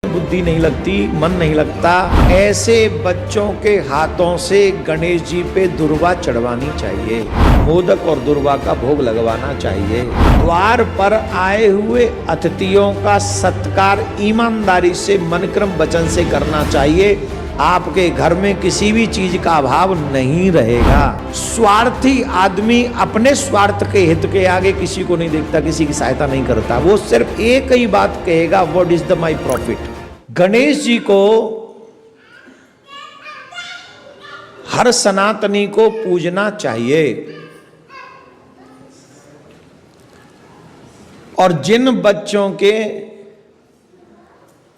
बुद्धि नहीं लगती, मन नहीं लगता, ऐसे बच्चों के हाथों से गणेश जी पे दुर्वा चढ़वानी चाहिए, मोदक और दुर्वा का भोग लगवाना चाहिए। द्वार पर आए हुए अतिथियों का सत्कार ईमानदारी से, मनक्रम वचन से करना चाहिए। आपके घर में किसी भी चीज का अभाव नहीं रहेगा। स्वार्थी आदमी अपने स्वार्थ के हित के आगे किसी को नहीं देखता, किसी की सहायता नहीं करता। वो सिर्फ एक ही बात कहेगा, what is the my profit. Ganesh ji को हर सनातनी को पूजना चाहिए। और जिन बच्चों के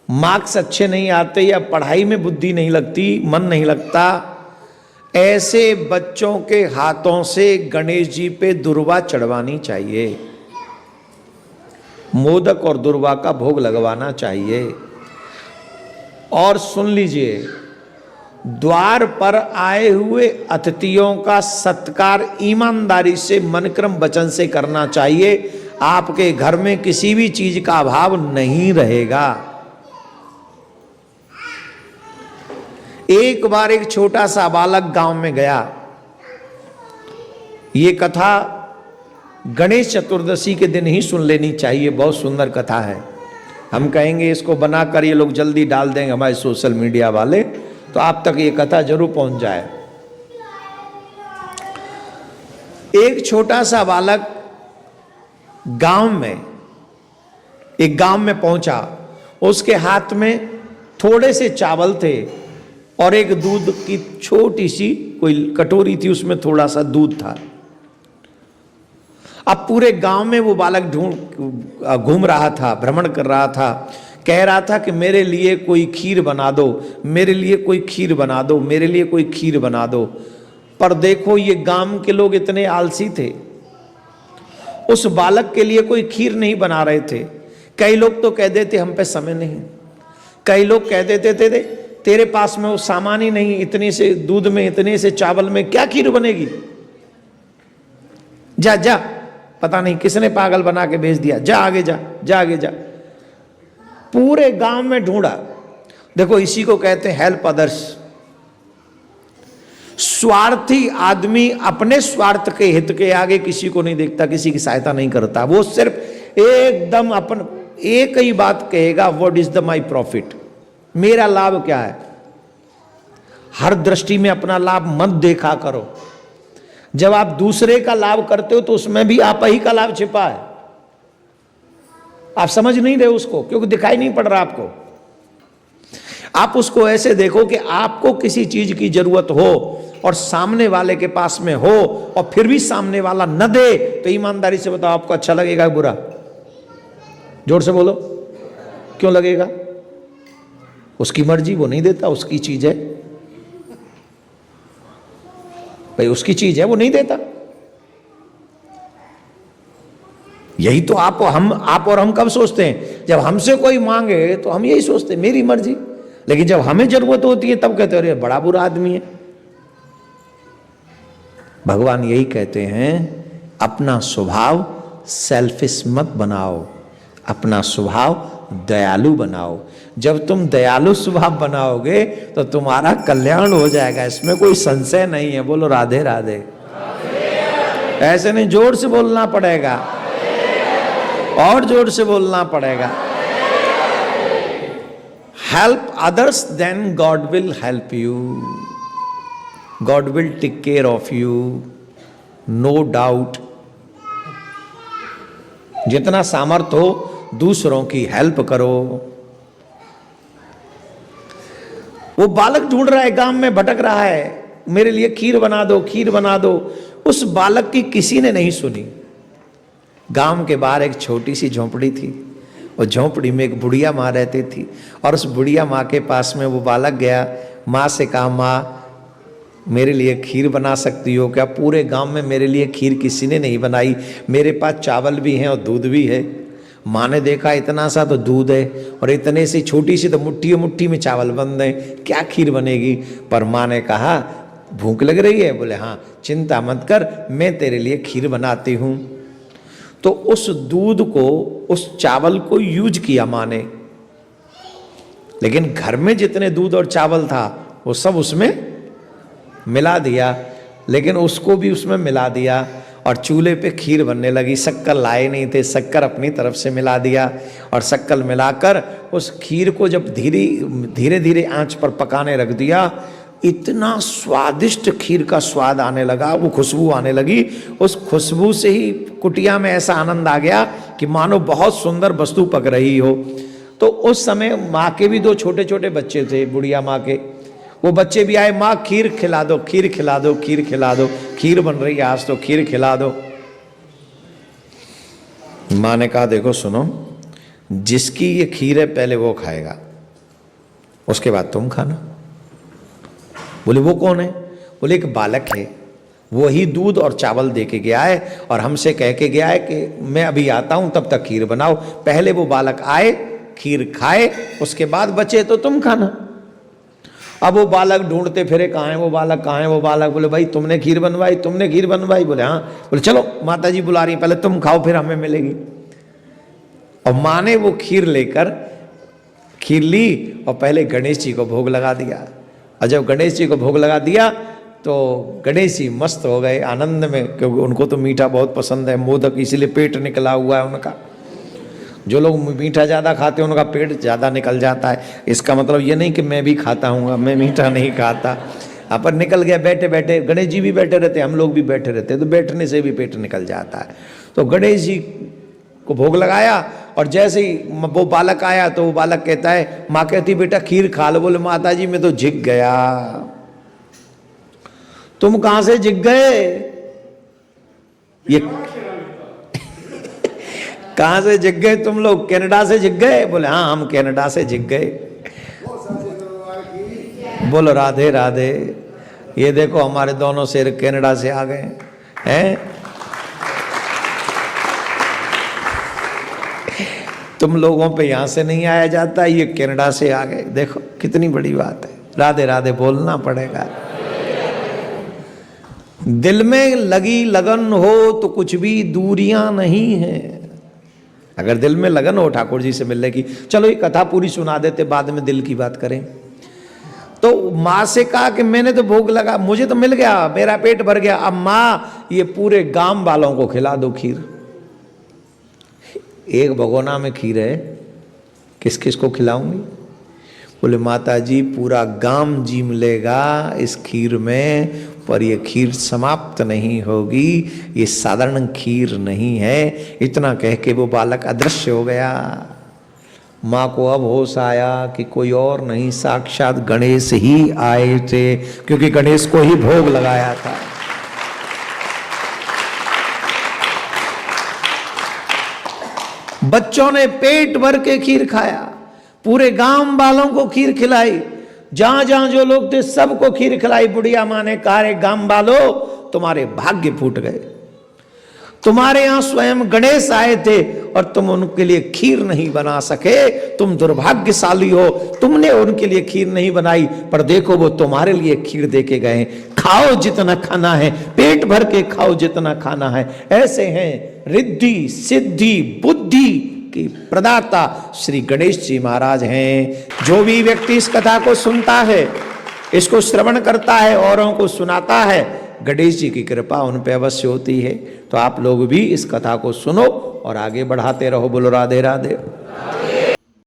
मार्क्स अच्छे नहीं आते या पढ़ाई में बुद्धि नहीं लगती, मन नहीं लगता, ऐसे बच्चों के हाथों से गणेश जी पे दुर्वा चढ़वानी चाहिए, मोदक और दुर्वा का भोग लगवाना चाहिए। और सुन लीजिए, द्वार पर आए हुए अतिथियों का सत्कार ईमानदारी से, मनक्रम वचन से करना चाहिए। आपके घर में किसी भी चीज का अभाव नहीं रहेगा। एक बार एक छोटा सा बालक गांव में गया। ये कथा गणेश चतुर्दशी के दिन ही सुन लेनी चाहिए, बहुत सुंदर कथा है। हम कहेंगे इसको बनाकर ये लोग जल्दी डाल देंगे हमारे सोशल मीडिया वाले, तो आप तक ये कथा जरूर पहुंच जाए। एक छोटा सा बालक एक गांव में पहुंचा। उसके हाथ में थोड़े से चावल थे और एक दूध की छोटी सी कोई कटोरी थी, उसमें थोड़ा सा दूध था। अब पूरे गांव में वो बालक घूम रहा था, भ्रमण कर रहा था, कह रहा था कि मेरे लिए कोई खीर बना दो, मेरे लिए कोई खीर बना दो, मेरे लिए कोई खीर बना दो। पर देखो, ये गांव के लोग इतने आलसी थे, उस बालक के लिए कोई खीर नहीं बना रहे थे। कई लोग तो कह देते हम पे समय नहीं, कई लोग कह देते थे तेरे पास में वो सामान ही नहीं, इतने से दूध में, इतने से चावल में क्या खीर बनेगी, जा जा, पता नहीं किसने पागल बना के भेज दिया, जा आगे जा, जा आगे जा। पूरे गांव में ढूंढा। देखो, इसी को कहते हैं हेल्प अदर्स। स्वार्थी आदमी अपने स्वार्थ के हित के आगे किसी को नहीं देखता, किसी की सहायता नहीं करता। वो सिर्फ एकदम एक ही बात कहेगा, what is the my profit, मेरा लाभ क्या है। हर दृष्टि में अपना लाभ मत देखा करो। जब आप दूसरे का लाभ करते हो तो उसमें भी आप ही का लाभ छिपा है। आप समझ नहीं रहे उसको, क्योंकि दिखाई नहीं पड़ रहा आपको। आप उसको ऐसे देखो कि आपको किसी चीज की जरूरत हो और सामने वाले के पास में हो, और फिर भी सामने वाला न दे, तो ईमानदारी से बताओ, आपको अच्छा लगेगा बुरा? जोर से बोलो, क्यों लगेगा? उसकी मर्जी, वो नहीं देता, उसकी चीज है भाई, उसकी चीज है, वो नहीं देता। यही तो आप और हम कब सोचते हैं? जब हमसे कोई मांगे तो हम यही सोचते हैं, मेरी मर्जी। लेकिन जब हमें जरूरत होती है तब कहते हैं अरे बड़ा बुरा आदमी है। भगवान यही कहते हैं, अपना स्वभाव सेल्फिश मत बनाओ, अपना स्वभाव दयालु बनाओ। जब तुम दयालु स्वभाव बनाओगे तो तुम्हारा कल्याण हो जाएगा, इसमें कोई संशय नहीं है। बोलो राधे राधे। ऐसे नहीं, जोर से बोलना पड़ेगा, और जोर से बोलना पड़ेगा। Help others, then God will help you, God will take care of you, no doubt. जितना सामर्थ्य हो दूसरों की हेल्प करो। वो बालक ढूंढ रहा है, गांव में भटक रहा है, मेरे लिए खीर बना दो, खीर बना दो। उस बालक की किसी ने नहीं सुनी। गांव के बाहर एक छोटी सी झोंपड़ी थी, और झोंपड़ी में एक बुढ़िया माँ रहती थी। और उस बुढ़िया माँ के पास में वो बालक गया, माँ से कहा, माँ मेरे लिए खीर बना सकती हो क्या? पूरे गांव में मेरे लिए खीर किसी ने नहीं बनाई, मेरे पास चावल भी हैं और दूध भी है। माँ ने देखा, इतना सा तो दूध है और इतने सी छोटी सी तो मुट्ठी में चावल बन रहे, क्या खीर बनेगी? पर माँ ने कहा, भूख लग रही है? बोले हाँ, चिंता मत कर, मैं तेरे लिए खीर बनाती हूँ। तो उस दूध को, उस चावल को यूज किया माँ ने, लेकिन घर में जितने दूध और चावल था वो सब उसमें मिला दिया, लेकिन उसको भी उसमें मिला दिया और चूल्हे पे खीर बनने लगी। शक्कर लाए नहीं थे, शक्कर अपनी तरफ से मिला दिया और शक्कर मिलाकर उस खीर को जब धीरे धीरे आंच पर पकाने रख दिया, इतना स्वादिष्ट खीर का स्वाद आने लगा, वो खुशबू आने लगी। उस खुशबू से ही कुटिया में ऐसा आनंद आ गया कि मानो बहुत सुंदर वस्तु पक रही हो। तो उस समय माँ के भी दो छोटे छोटे बच्चे थे, बुढ़िया माँ के, वो बच्चे भी आए, माँ खीर खिला दो, खीर खिला दो, खीर खिला दो, खीर बन रही है आज तो खीर खिला दो। माँ ने कहा देखो सुनो, जिसकी ये खीर है पहले वो खाएगा, उसके बाद तुम खाना। बोले वो कौन है? बोले एक बालक है, वो ही दूध और चावल दे के गया है और हमसे कह के गया है कि मैं अभी आता हूं तब तक खीर बनाओ। पहले वो बालक आए, खीर खाए, उसके बाद बचे तो तुम खाना। अब वो बालक ढूंढते फिरे, कहाँ है वो बालक, कहाँ है वो बालक? बोले भाई तुमने खीर बनवाई, तुमने खीर बनवाई? बोले हाँ। बोले चलो माता जी बुला रही, पहले तुम खाओ फिर हमें मिलेगी। और माँ ने वो खीर लेकर खीर ली और पहले गणेश जी को भोग लगा दिया। और जब गणेश जी को भोग लगा दिया तो गणेश जी मस्त हो गए आनंद में, क्योंकि उनको तो मीठा बहुत पसंद है, मोदक, इसीलिए पेट निकला हुआ है उनका। जो लोग मीठा ज़्यादा खाते हैं उनका पेट ज़्यादा निकल जाता है। इसका मतलब ये नहीं कि मैं भी खाता हूँ, मैं मीठा नहीं खाता, पर निकल गया बैठे बैठे। गणेश जी भी बैठे रहते, हम लोग भी बैठे रहते, तो बैठने से भी पेट निकल जाता है। तो गणेश जी को भोग लगाया और जैसे ही वो बालक आया तो वो बालक कहता है, माँ कहती बेटा खीर खा लो। बोले माता जी मैं तो जिग गया। तुम कहां से जिग गए? ये कहां से जिग गए तुम लोग? कनाडा से जिग गए? बोले हाँ हम कनाडा से जिग गए। बोलो राधे राधे। ये देखो हमारे दोनों शेर कनाडा से आ गए हैं। तुम लोगों पे यहां से नहीं आया जाता, ये कनाडा से आ गए, देखो कितनी बड़ी बात है। राधे राधे बोलना पड़ेगा। दिल में लगी लगन हो तो कुछ भी दूरियां नहीं है। अगर दिल में लगन हो ठाकुर जी से मिलने की, चलो ये कथा पूरी सुना देते, बाद में दिल की बात करें। तो माँ से कहा कि मैंने तो भोग लगा, मुझे तो मिल गया, मेरा पेट भर गया, अब माँ ये पूरे गांव वालों को खिला दो खीर। एक भगोना में खीर है, किस किस को खिलाऊंगी? बोले माता जी पूरा गांव जी मिलेगा इस खीर में, पर ये खीर समाप्त नहीं होगी, ये साधारण खीर नहीं है। इतना कह के वो बालक अदृश्य हो गया। माँ को अब होश आया कि कोई और नहीं, साक्षात गणेश ही आए थे, क्योंकि गणेश को ही भोग लगाया था। बच्चों ने पेट भर के खीर खाया, पूरे गांव वालों को खीर खिलाई, जहां जहां जो लोग थे सबको खीर खिलाई। बुढ़िया माँ ने कहा रे गांव वालों तुम्हारे भाग्य फूट गए, तुम्हारे यहां स्वयं गणेश आए थे और तुम उनके लिए खीर नहीं बना सके, तुम दुर्भाग्यशाली हो, तुमने उनके लिए खीर नहीं बनाई, पर देखो वो तुम्हारे लिए खीर दे के गए। खाओ जितना खाना है, पेट भर के खाओ जितना खाना है। ऐसे हैं रिद्धि सिद्धि बुद्धि की प्रदाता श्री गणेश जी महाराज हैं। जो भी व्यक्ति इस कथा को सुनता है, इसको श्रवण करता है, औरों को सुनाता है, गणेश जी की कृपा उन पे अवश्य होती है। तो आप लोग भी इस कथा को सुनो और आगे बढ़ाते रहो। बोलो राधे राधे।